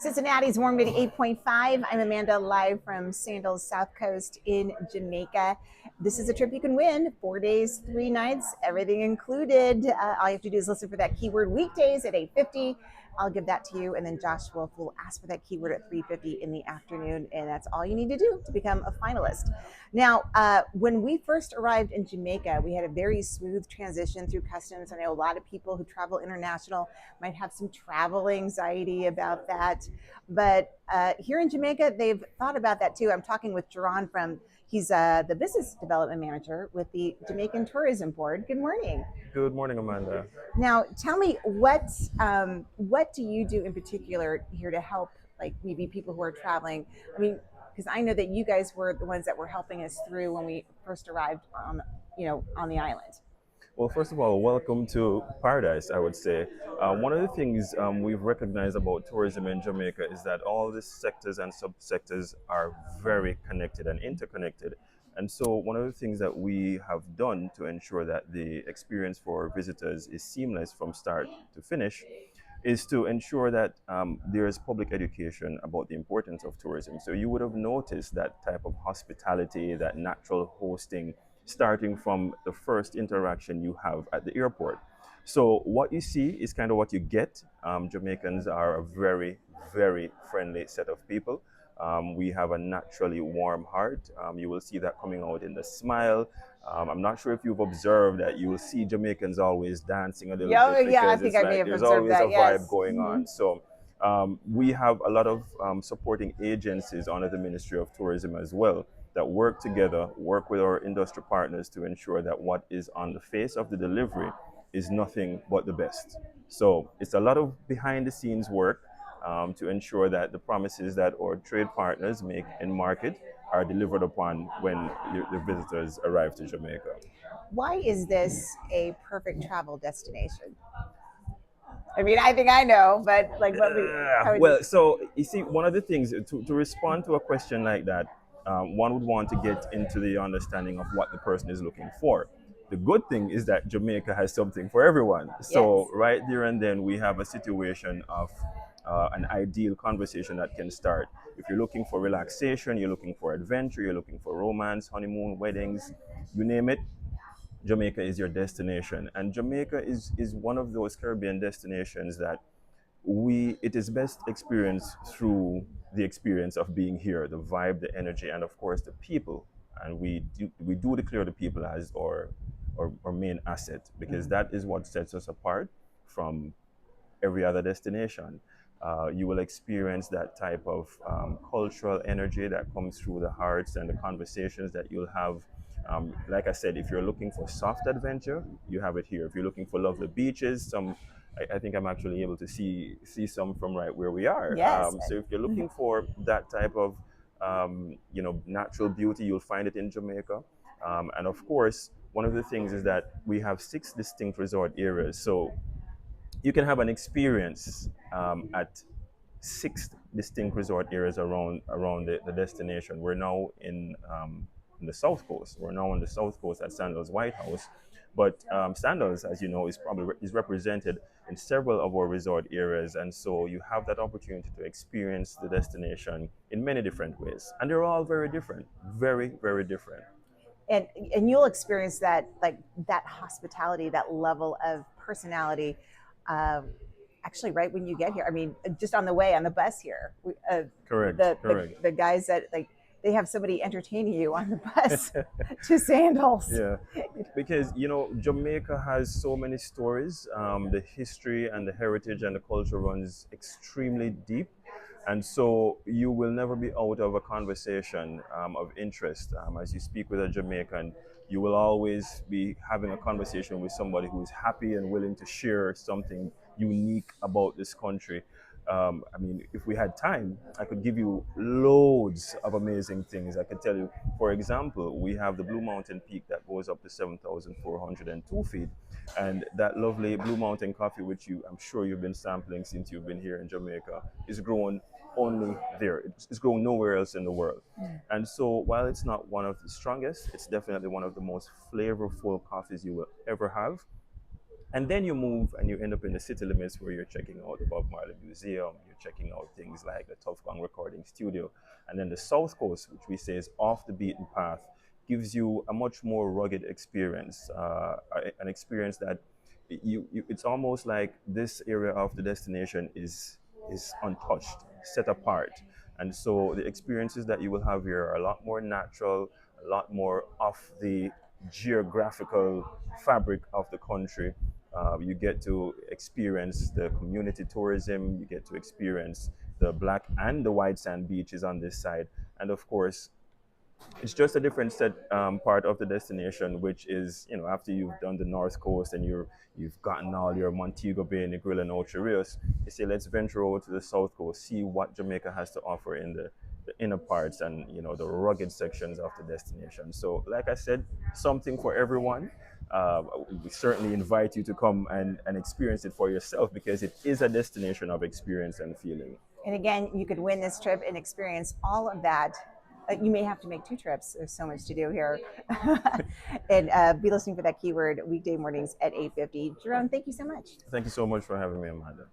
Cincinnati's warmed at 8.5. I'm Amanda, live from Sandals South Coast in Jamaica. This is a trip you can win. 4 days, 3 nights, everything included. All you have to do is listen for that keyword weekdays at 8:50. I'll give that to you, and then Josh Wolf will ask for that keyword at 3:50 in the afternoon, and that's all you need to do to become a finalist. Now, when we first arrived in Jamaica, we had a very smooth transition through customs. I know a lot of people who travel international might have some travel anxiety about that. But here in Jamaica, they've thought about that too. I'm talking with Jerron he's the business development manager with the Jamaican Tourism Board. Good morning. Good morning, Amanda. Now, tell me what do you do in particular here to help, like maybe people who are traveling? I mean, because I know that you guys were the ones that were helping us through when we first arrived on the island. Well, first of all, welcome to paradise, I would say. One of the things we've recognized about tourism in Jamaica is that all the sectors and subsectors are very connected and interconnected. And so, one of the things that we have done to ensure that the experience for visitors is seamless from start to finish is to ensure that there is public education about the importance of tourism. So you would have noticed that type of hospitality, that natural hosting, starting from the first interaction you have at the airport. So what you see is kind of what you get. Jamaicans are a very, very friendly set of people. We have a naturally warm heart. You will see that coming out in the smile. I'm not sure if you've observed that you will see Jamaicans always dancing a little Yeah, bit yeah, I because think it's I may like have there's observed always a that. vibe Yes. going on. So we have a lot of supporting agencies under the Ministry of Tourism as well that work together, work with our industry partners to ensure that what is on the face of the delivery is nothing but the best. So it's a lot of behind the scenes work to ensure that the promises that our trade partners make in market are delivered upon when the visitors arrive to Jamaica. Why is this a perfect travel destination? I mean, I think I know, but like, how would you? Well, so you see, one of the things to respond to a question like that, one would want to get into the understanding of what the person is looking for. The good thing is that Jamaica has something for everyone. So Yes. right there and then we have a situation of an ideal conversation that can start. If you're looking for relaxation, you're looking for adventure, you're looking for romance, honeymoon, weddings, you name it, Jamaica is your destination. And Jamaica is one of those Caribbean destinations that it is best experienced through the experience of being here, the vibe, the energy, and of course the people. And we do declare the people as our main asset because that is what sets us apart from every other destination. You will experience that type of cultural energy that comes through the hearts and the conversations that you'll have. Like I said, if you're looking for soft adventure, you have it here. If you're looking for lovely beaches, I think I'm actually able to see some from right where we are. Yes. So if you're looking for that type of natural beauty, you'll find it in Jamaica. And of course, one of the things is that we have 6 distinct resort areas. So you can have an experience at 6 distinct resort areas around the destination. We're now in the south coast. We're now on the south coast at Sandals White House, but Sandals, as you know, is represented in several of our resort areas, and so you have that opportunity to experience the destination in many different ways, and they're all very different, very very different. and and you'll experience that, like that hospitality, that level of personality, uh, actually right when you get here. I mean, just on the way on the bus here, Correct, correct. the guys that, like, they have somebody entertaining you on the bus to Sandals. Yeah, because Jamaica has so many stories. The history and the heritage and the culture runs extremely deep, and so you will never be out of a conversation of interest. As you speak with a Jamaican, you will always be having a conversation with somebody who is happy and willing to share something unique about this country. I mean, if we had time, I could give you loads of amazing things. I could tell you, for example, we have the Blue Mountain Peak that goes up to 7,402 feet. And that lovely Blue Mountain coffee, which I'm sure you've been sampling since you've been here in Jamaica, is grown only there. It's grown nowhere else in the world. And so while it's not one of the strongest, it's definitely one of the most flavorful coffees you will ever have. And then you move and you end up in the city limits where you're checking out the Bob Marley Museum, you're checking out things like the Tough Gong Recording Studio. And then the South Coast, which we say is off the beaten path, gives you a much more rugged experience, an experience that it's almost like this area of the destination is untouched, set apart. And so the experiences that you will have here are a lot more natural, a lot more off the geographical fabric of the country. You get to experience the community tourism, you get to experience the black and the white sand beaches on this side. And of course, it's just a different set part of the destination, which is, after you've done the north coast and you've gotten all your Montego Bay, Negril, and Ocho Rios, you say let's venture over to the south coast, see what Jamaica has to offer in the inner parts and the rugged sections of the destination. So, like I said, something for everyone. We certainly invite you to come and experience it for yourself, because it is a destination of experience and feeling. And again, you could win this trip and experience all of that. You may have to make 2 trips. There's so much to do here. And be listening for that keyword weekday mornings at 8:50. Jerron, thank you so much. Thank you so much for having me, Amanda.